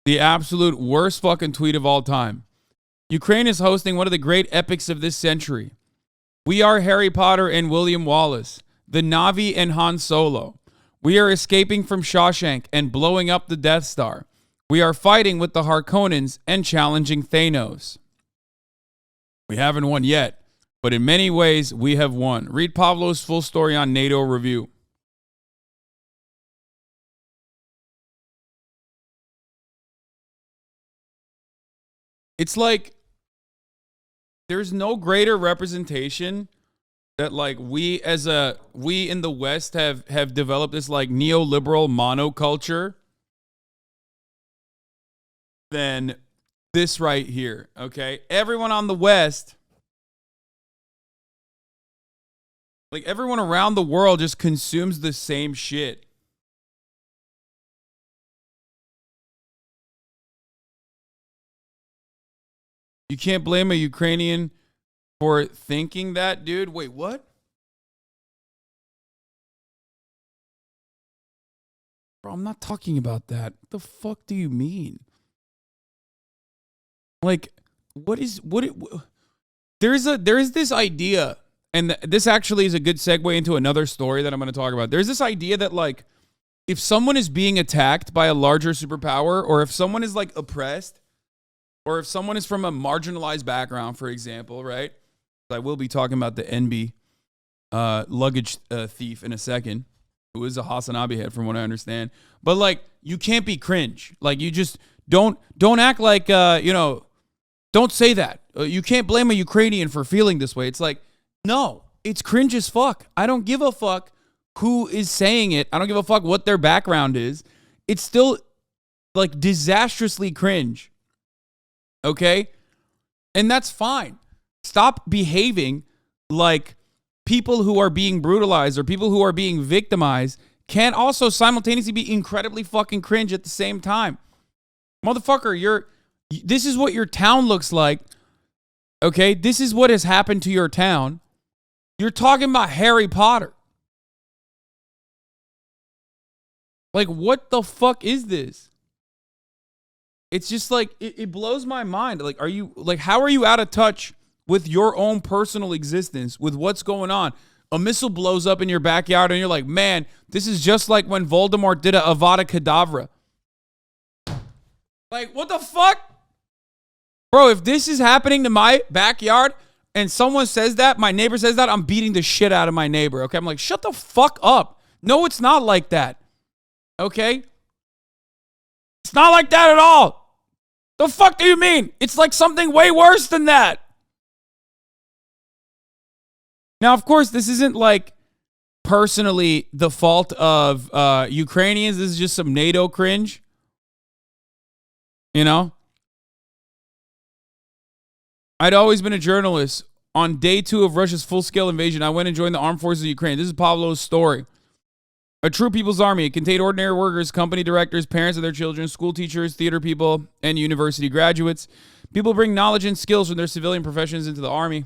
The absolute worst fucking tweet of all time. Ukraine is hosting one of the great epics of this century. We are Harry Potter and William Wallace, the Na'vi and Han Solo. We are escaping from Shawshank and blowing up the Death Star. We are fighting with the Harkonnens and challenging Thanos. We haven't won yet, but in many ways we have won. Read Pavlo's full story on NATO Review. It's like there's no greater representation that like we in the West have developed this like neoliberal monoculture than this right here, okay? Everyone on the West, like everyone around the world just consumes the same shit. You can't blame a Ukrainian for thinking that, dude. Wait, what? Bro, I'm not talking about that. What the fuck do you mean? Like, there is this idea, and this actually is a good segue into another story that I'm going to talk about. There's this idea that like, if someone is being attacked by a larger superpower, or if someone is like oppressed, or if someone is from a marginalized background, for example, right? I will be talking about the NB luggage thief in a second, who is a Hasanabi head from what I understand. But like, you can't be cringe. Like, you just don't act like, don't say that. You can't blame a Ukrainian for feeling this way. It's like, no, it's cringe as fuck. I don't give a fuck who is saying it. I don't give a fuck what their background is. It's still like disastrously cringe. Okay? And that's fine. Stop behaving like people who are being brutalized or people who are being victimized can also simultaneously be incredibly fucking cringe at the same time. Motherfucker, this is what your town looks like. Okay? This is what has happened to your town. You're talking about Harry Potter. Like, what the fuck is this? It's just like, it blows my mind. Like, how are you out of touch with your own personal existence, with what's going on? A missile blows up in your backyard and you're like, man, this is just like when Voldemort did a Avada Kedavra. Like, what the fuck? Bro, if this is happening to my backyard and someone says that, my neighbor says that, I'm beating the shit out of my neighbor, okay? I'm like, shut the fuck up. No, it's not like that, okay? It's not like that at all. The fuck do you mean? It's like something way worse than that. Now, of course, this isn't like personally the fault of Ukrainians. This is just some NATO cringe. You know? I'd always been a journalist. On day 2 of Russia's full-scale invasion, I went and joined the armed forces of Ukraine. This is Pavlo's story. A true people's army. It contained ordinary workers, company directors, parents of their children, school teachers, theater people, and university graduates. People bring knowledge and skills from their civilian professions into the army.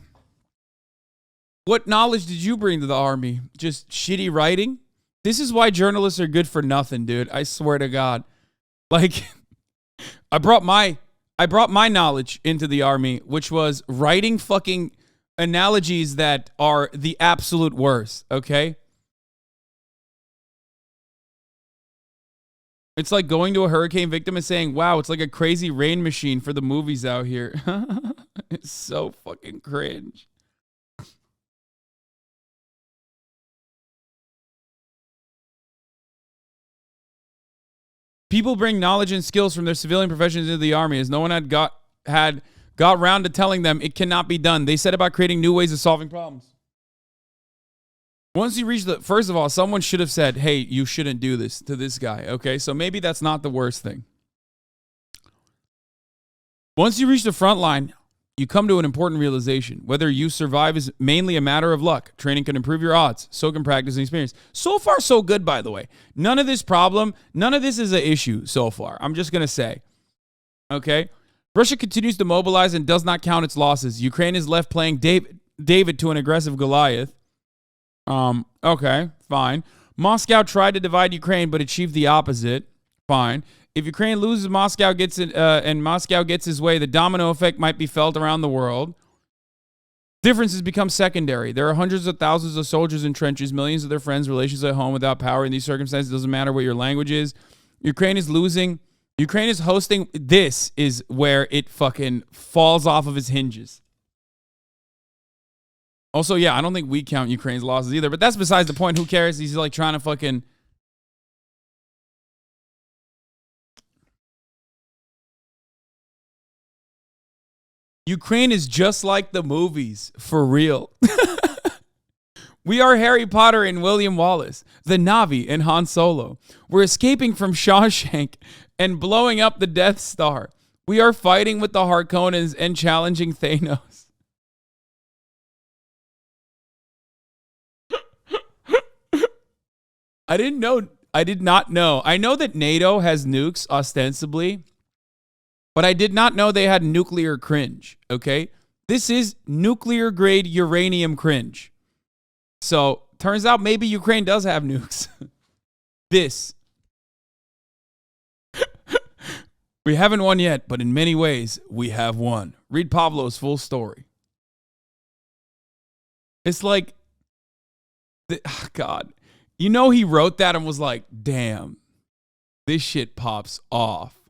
What knowledge did you bring to the army? Just shitty writing? This is why journalists are good for nothing, dude. I swear to God. Like, I brought my knowledge into the army, which was writing fucking analogies that are the absolute worst, okay? It's like going to a hurricane victim and saying, wow, it's like a crazy rain machine for the movies out here. It's so fucking cringe. People bring knowledge and skills from their civilian professions into the army, as no one had got round to telling them it cannot be done. They set about creating new ways of solving problems. Once you reach first of all, someone should have said, hey, you shouldn't do this to this guy, okay? So maybe that's not the worst thing. Once you reach the front line, you come to an important realization. Whether you survive is mainly a matter of luck. Training can improve your odds. So can practice and experience. So far, so good, by the way. None of this is an issue so far. I'm just going to say, okay? Russia continues to mobilize and does not count its losses. Ukraine is left playing David to an aggressive Goliath. Okay, fine. Moscow tried to divide Ukraine, but achieved the opposite. Fine. If Ukraine loses, Moscow gets it, and Moscow gets his way, the domino effect might be felt around the world. Differences become secondary. There are hundreds of thousands of soldiers in trenches, millions of their friends, relations at home without power. In these circumstances, it doesn't matter what your language is. Ukraine is losing. Ukraine is hosting. This is where it fucking falls off of its hinges. Also, yeah, I don't think we count Ukraine's losses either, but that's besides the point. Who cares? He's like trying to fucking... Ukraine is just like the movies, for real. We are Harry Potter and William Wallace, the Na'vi and Han Solo. We're escaping from Shawshank and blowing up the Death Star. We are fighting with the Harkonnens and challenging Thanos. I did not know. I know that NATO has nukes, ostensibly. But I did not know they had nuclear cringe, okay? This is nuclear-grade uranium cringe. So, turns out maybe Ukraine does have nukes. This. We haven't won yet, but in many ways, we have won. Read Pablo's full story. It's like, God. You know he wrote that and was like, damn, this shit pops off.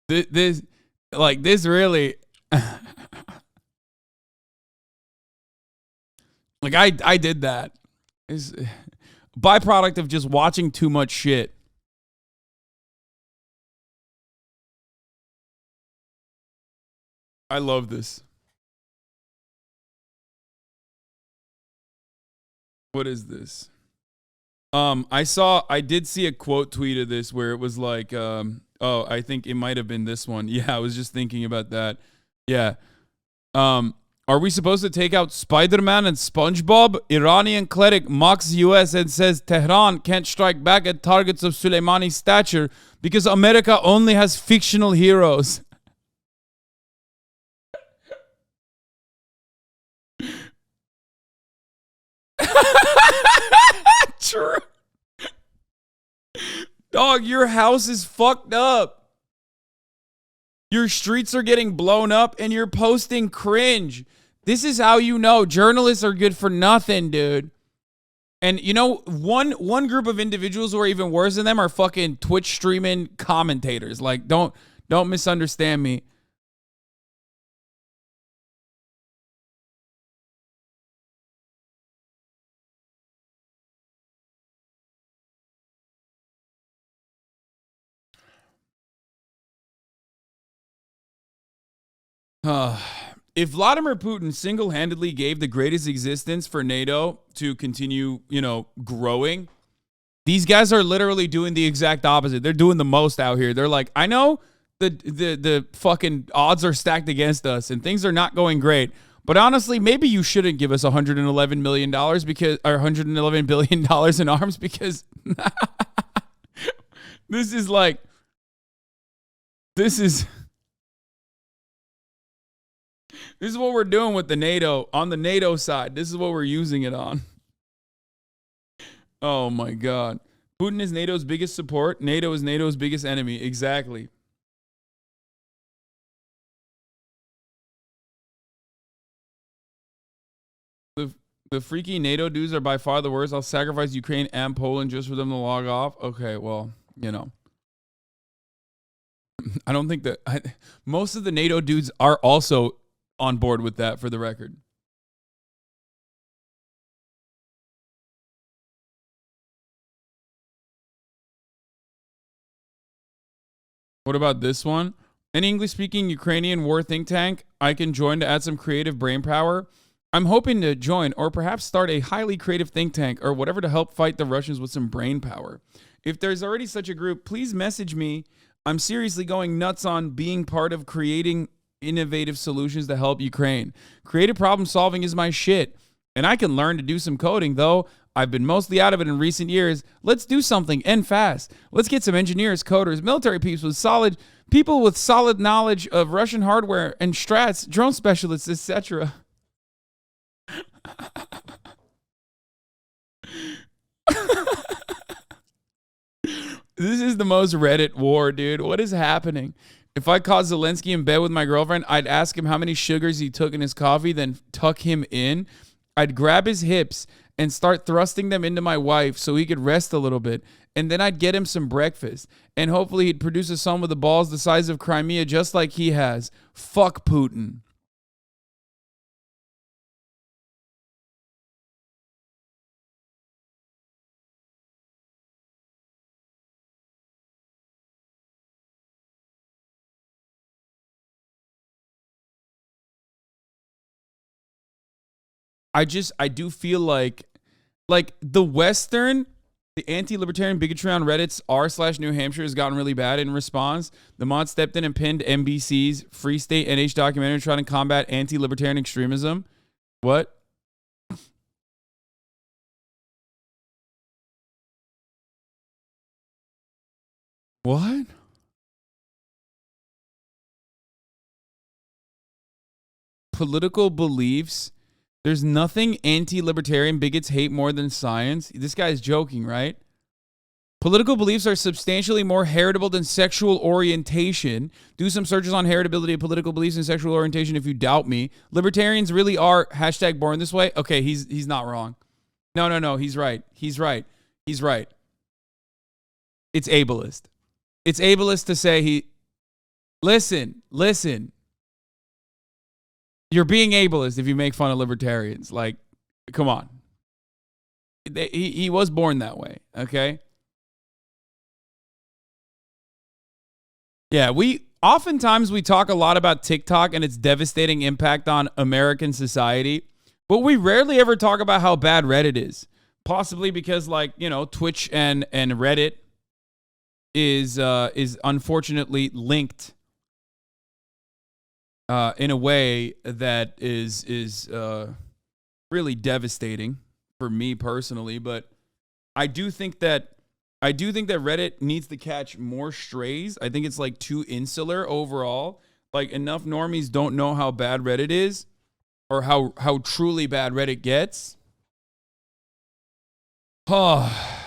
This really, like I did that. It's a byproduct of just watching too much shit. I love this. What is this? I did see a quote tweet of this where it was like, oh, I think it might have been this one. Yeah, I was just thinking about that. Yeah. Are we supposed to take out Spider-Man and SpongeBob? Iranian cleric mocks US and says Tehran can't strike back at targets of Soleimani's stature because America only has fictional heroes. True. Dog, your house is fucked up. Your streets are getting blown up and you're posting cringe. This is how you know journalists are good for nothing, dude. And you know, one group of individuals who are even worse than them are fucking Twitch streaming commentators. Like, don't misunderstand me. If Vladimir Putin single-handedly gave the greatest existence for NATO to continue, growing, these guys are literally doing the exact opposite. They're doing the most out here. They're like, I know the fucking odds are stacked against us and things are not going great. But honestly, maybe you shouldn't give us $111 million because, or $111 billion in arms because this is like, this is what we're doing with the NATO, on the NATO side. This is what we're using it on. Oh my God. Putin is NATO's biggest support. NATO is NATO's biggest enemy. Exactly. The freaky NATO dudes are by far the worst. I'll sacrifice Ukraine and Poland just for them to log off. Okay, well, I don't think that most of the NATO dudes are also on board with that, for the record. What about this one? An English-speaking Ukrainian war think tank I can join to add some creative brain power. I'm hoping to join or perhaps start a highly creative think tank or whatever to help fight the Russians with some brain power. If there's already such a group, please message me. I'm seriously going nuts on being part of creating innovative solutions to help Ukraine. Creative problem solving is my shit. And I can learn to do some coding, though I've been mostly out of it in recent years. Let's do something and fast. Let's get some engineers, coders, military people with solid knowledge of Russian hardware and strats, drone specialists, etc. This is the most Reddit war, dude. What is happening? If I caught Zelensky in bed with my girlfriend, I'd ask him how many sugars he took in his coffee, then tuck him in. I'd grab his hips and start thrusting them into my wife so he could rest a little bit. And then I'd get him some breakfast. And hopefully he'd produce a son with the balls the size of Crimea just like he has. Fuck Putin. I do feel like the Western, the anti-libertarian bigotry on Reddit's r/New Hampshire has gotten really bad. In response, the mod stepped in and pinned NBC's Free State NH documentary trying to combat anti-libertarian extremism. What? What? Political beliefs. There's nothing anti-libertarian bigots hate more than science. This guy's joking, right? Political beliefs are substantially more heritable than sexual orientation. Do some searches on heritability of political beliefs and sexual orientation if you doubt me. Libertarians really are #born this way. Okay, he's not wrong. No, he's right. He's right. He's right. It's ableist. It's ableist to say listen. You're being ableist if you make fun of libertarians. Like, come on. He was born that way, okay? Yeah, oftentimes we talk a lot about TikTok and its devastating impact on American society, but we rarely ever talk about how bad Reddit is. Possibly because, like, you know, Twitch and Reddit is unfortunately linked in a way that is really devastating for me personally. But I do think that Reddit needs to catch more strays. I think it's like too insular overall. Like, enough normies don't know how bad Reddit is or how truly bad Reddit gets. Oh.